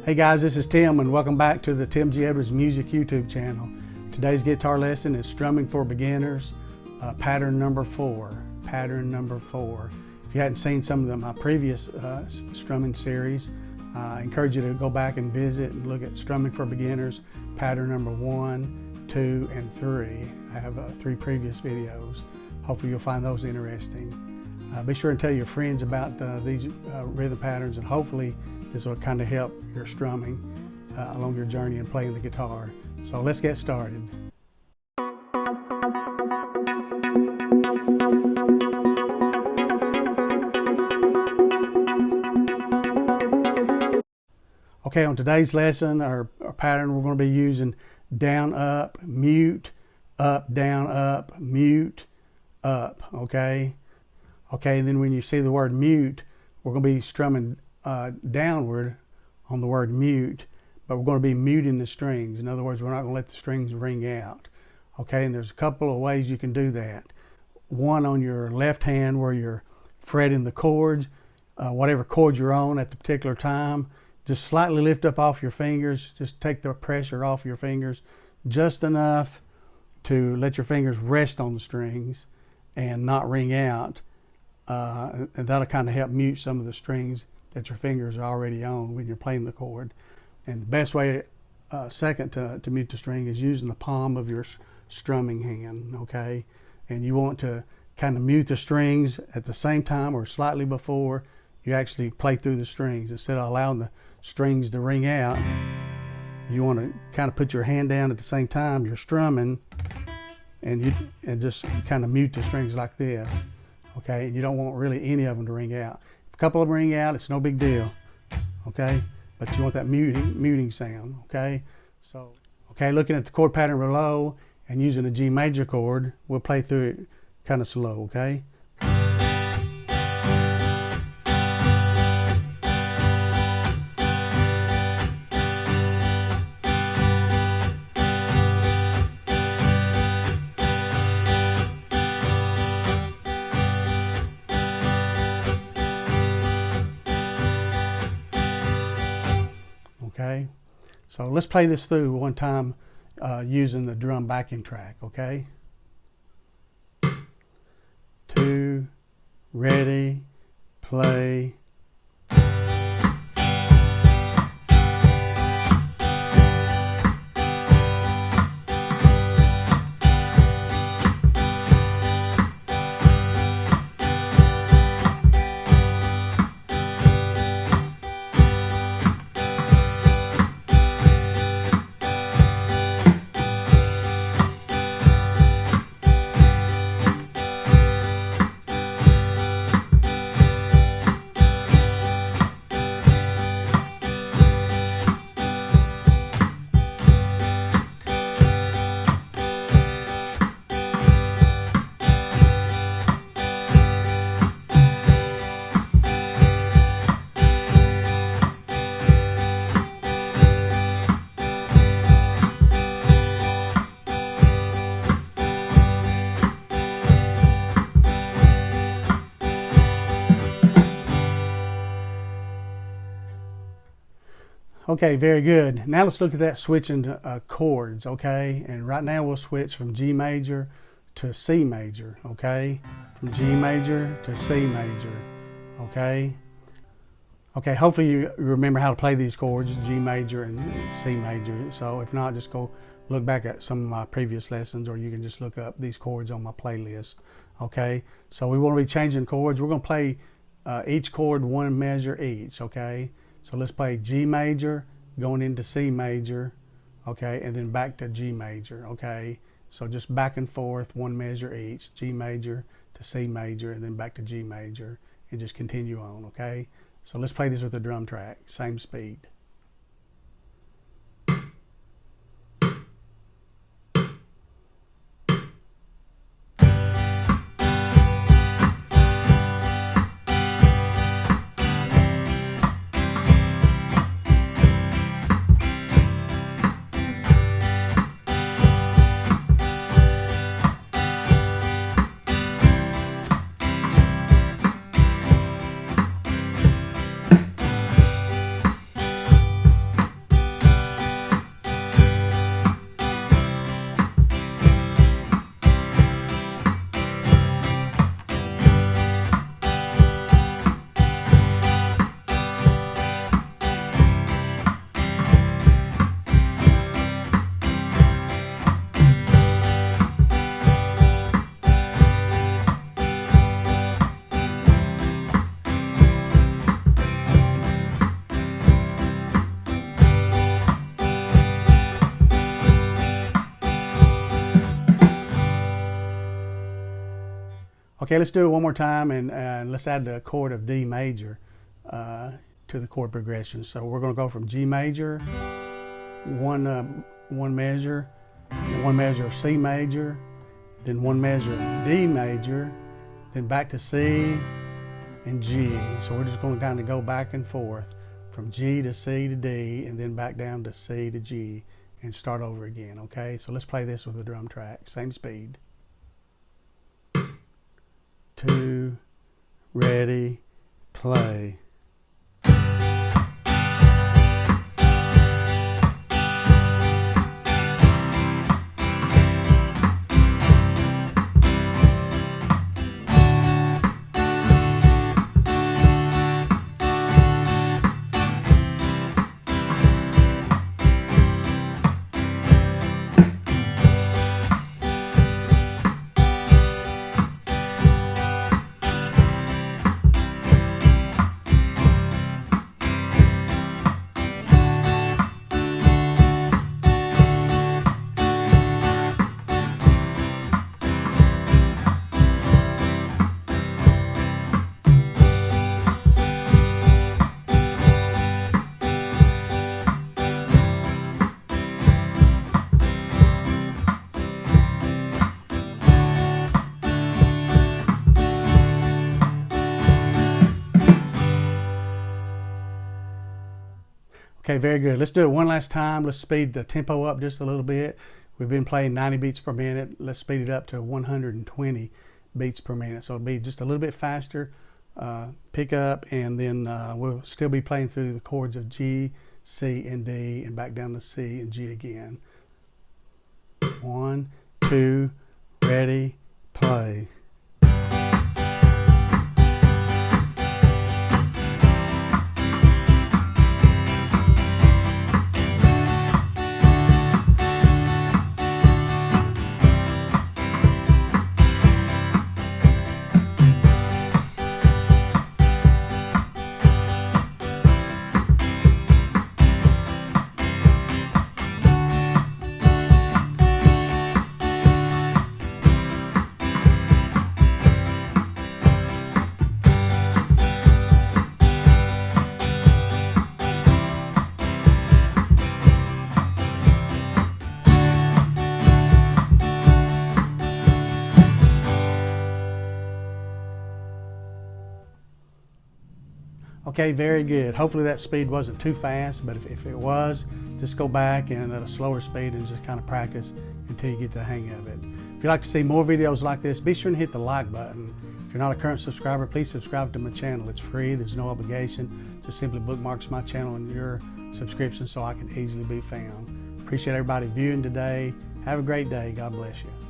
Hey guys, this is Tim and welcome back to the Tim G. Edwards Music YouTube channel. Today's guitar lesson is Strumming for Beginners, pattern number 4. Pattern number 4. If you hadn't seen some of my previous strumming series, I encourage you to go back and visit and look at Strumming for Beginners, pattern number 1, 2, and 3. I have 3 previous videos. Hopefully you'll find those interesting. Be sure and tell your friends about these rhythm patterns, and hopefully this will kind of help your strumming along your journey in playing the guitar. So let's get started. Okay, on today's lesson, our pattern, we're going to be using down, up, mute, up, down, up, mute, up, okay? Okay, and then when you see the word mute, we're going to be strumming downward on the word mute, but we're going to be muting the strings. In other words, we're not going to let the strings ring out. Okay, and there's a couple of ways you can do that. One, on your left hand where you're fretting the chords, whatever chord you're on at the particular time, just slightly lift up off your fingers. Just take the pressure off your fingers just enough to let your fingers rest on the strings and not ring out. And that'll kind of help mute some of the strings that your fingers are already on when you're playing the chord. And the best way, second, to mute the string is using the palm of your strumming hand, okay? And you want to kind of mute the strings at the same time or slightly before you actually play through the strings. Instead of allowing the strings to ring out, you want to kind of put your hand down at the same time you're strumming, and just kind of mute the strings like this, okay? And you don't want really any of them to ring out. If a couple of them ring out, it's no big deal, okay? But you want that muting sound, okay? So, okay, looking at the chord pattern below and using a G major chord, we'll play through it kind of slow, okay? Okay, so let's play this through one time using the drum backing track, okay? 2, ready, play. Okay, very good. Now let's look at that switching chords, okay? And right now we'll switch from G major to C major, okay? From G major to C major, okay? Okay, hopefully you remember how to play these chords, G major and C major. So if not, just go look back at some of my previous lessons, or you can just look up these chords on my playlist, okay? So we want to be changing chords. We're going to play each chord one measure each, okay? So let's play G major going into C major, okay, and then back to G major, okay? So just back and forth, one measure each, G major to C major, and then back to G major, and just continue on, okay? So let's play this with the drum track, same speed. Okay, let's do it one more time, and let's add the chord of D major to the chord progression. So we're going to go from G major, one measure, one measure of C major, then one measure of D major, then back to C and G. So we're just going to kind of go back and forth from G to C to D, and then back down to C to G, and start over again. Okay, so let's play this with a drum track, same speed. 2, ready, play. Okay, very good. Let's do it one last time. Let's speed the tempo up just a little bit. We've been playing 90 beats per minute. Let's speed it up to 120 beats per minute. So it'll be just a little bit faster. Pick up, and then we'll still be playing through the chords of G, C, and D, and back down to C and G again. 1, 2, ready, play. Okay, very good. Hopefully that speed wasn't too fast, but if it was, just go back and at a slower speed and just kind of practice until you get the hang of it. If you'd like to see more videos like this, be sure and hit the like button. If you're not a current subscriber, please subscribe to my channel. It's free, there's no obligation. Just simply bookmarks my channel in your subscription so I can easily be found. Appreciate everybody viewing today. Have a great day. God bless you.